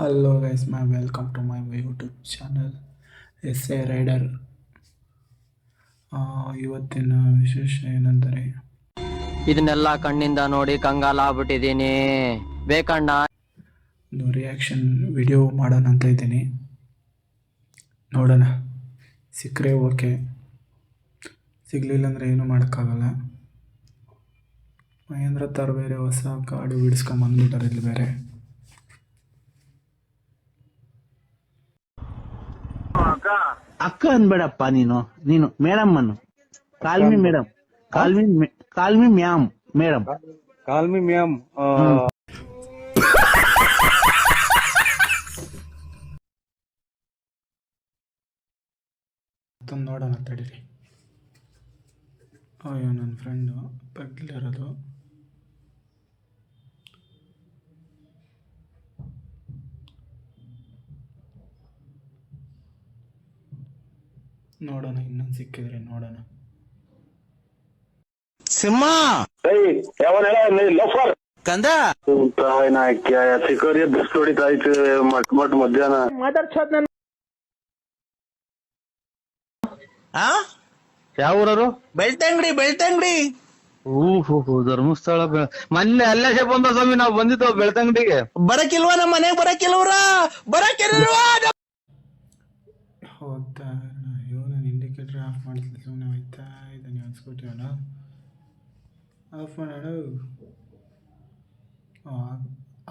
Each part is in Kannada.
Hello guys, welcome to my YouTube channel SA Rider. ಇವತ್ತಿನ ವಿಶೇಷ ಏನೆಂದರೆ ಇದನ್ನೆಲ್ಲ ಕಣ್ಣಿಂದ ನೋಡಿ ಕಂಗಾಲಾಗ್ಬಿಟ್ಟಿದ್ದೀನಿ. ಬೇಕಣ್ಣ ಒಂದು ರಿಯಾಕ್ಷನ್ ವಿಡಿಯೋ ಮಾಡೋಣ ಅಂತ ಇದ್ದೀನಿ. ನೋಡೋಣ, ಸಿಕ್ಕರೆ ಓಕೆ, ಸಿಗಲಿಲ್ಲ ಅಂದರೆ ಏನೂ ಮಾಡೋಕ್ಕಾಗಲ್ಲ. ಮಹೇಂದ್ರ ಥರ ಬೇರೆ ಹೊಸ ಕಾಡು ಬಿಡಿಸ್ಕೊಂಬಂದ್ಬಿಟ್ಟಾರೆ ಇಲ್ಲಿ ಬೇರೆ. ಅಕ್ಕ ಅನ್ಬೇಡಪ್ಪ, ನೀನು ಮೇಡಮ್ ಅನ್ನು. Call me madam, call me ma'am madam, call me ma'am. ಮತ್ತೊಂದು ನೋಡೋಣ ತಡೀರಿ. ಅಯ್ಯೋ, ನನ್ನ ಫ್ರೆಂಡು ಪಕ್ಕದಲ್ಲಿರೋದು. ನೋಡೋಣ, ಇನ್ನೊಂದು ಸಿಕ್ಕಿದ್ರೆ ನೋಡೋಣ. ಸಿಂಹ ಕಂದ ಚಿಕೋರಿ ದೃಷ್ಟಿ ಹೊಡಿತಾಯ್ತು ಮಟ್ ಮಧ್ಯಾಹ್ನ ಯಾವ ಊರವರು? ಬೆಳ್ತಂಗಡಿ. ಓಹೋ, ಧರ್ಮಸ್ಥಳ. ಮೊನ್ನೆ ಅಲ್ಲೇ ಬಂದ ಸ್ವಾಮಿ, ನಾವು ಬಂದಿದ್ದೋ ಬೆಳ್ತಂಗಡಿಗೆ. ಬರಕಿಲ್ವಾ? ನಮ್ಮ ಮನೆಗೆ ಬರಕಿಲ್ವ್ರ? ಹೋಗ್ತಾ ನಾನು ಇಂಡಿಕೇಟರ್ ಆಫ್ ಮಾಡ್ತಿದ್ದೆ, ಸುಮ್ಮನೆ ಹೋಯ್ತಾ ಇದ್ದಾನೆ. ಒಂದು ಸ್ಕೂಟಿ ಅವನ ಆಫ್ ಮಾಡೋಣ.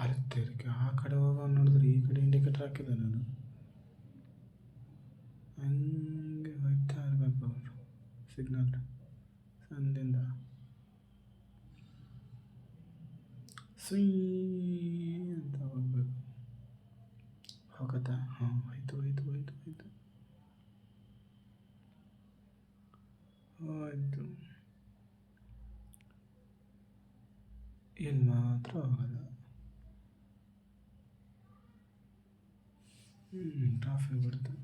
ಅರುತ್ತೆ, ಆ ಕಡೆ ಹೋಗೋ ನೋಡಿದ್ರೆ ಈ ಕಡೆ ಇಂಡಿಕೇಟರ್ ಹಾಕಿದೆ. ನಾನು ಹಂಗೆ ಹೋಯ್ತಾ ಇರಬೇಕು. ಅವರು ಸಿಗ್ನಲ್ ಸಂದಿಂದ ಸುಯ್ ಅಂತ ಹೋಗ್ಬೇಕು. ಹೋಗುತ್ತಾ? ಹಾಂ, ಹೋಯ್ತು. ಇಲ್ಲಿ ಮಾತ್ರ ಹೋಗಲ್ಲ. ಟ್ರಾಫಿಕ್ ಬರುತ್ತೆ.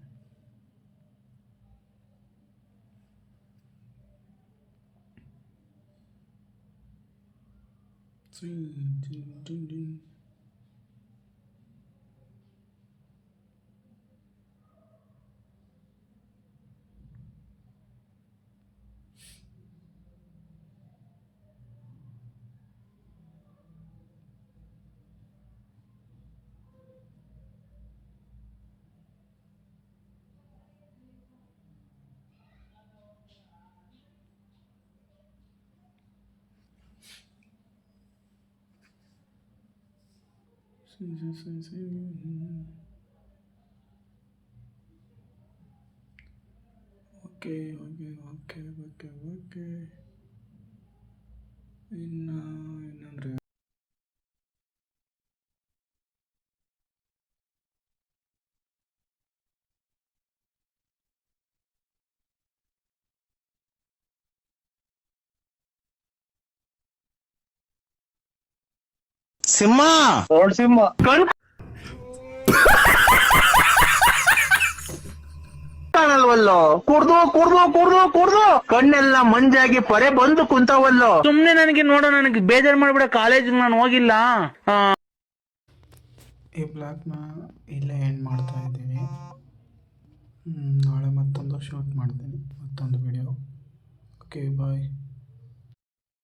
ಓಕೆ. ಇನ್ನಂದ್ರೆ ಸಿಂಹ ಕಾಣಲ್ವಲ್ಲೋ? ಕುಡ್ದು ಕಣ್ಣೆಲ್ಲ ಮಂಜಾಗಿ ಪರೆ ಬಂದು ಕುಂತವಲ್ಲೋ. ಸುಮ್ನೆ ನನಗೆ ಬೇಜಾರ್ ಮಾಡ್ಬಿಡ. ಕಾಲೇಜ್ ನಾನು ಹೋಗಿಲ್ಲ. ಈ ಬ್ಲಾಗ್ನ ಇಲ್ಲೇ ಎಂಡ್ ಮಾಡ್ತಾ ಇದ್ದೀನಿ. ನಾಳೆ ಮತ್ತೊಂದು ಶೂಟ್ ಮಾಡ್ತೀನಿ, ಮತ್ತೊಂದು ವಿಡಿಯೋ. ಓಕೆ, ಬಾಯ್.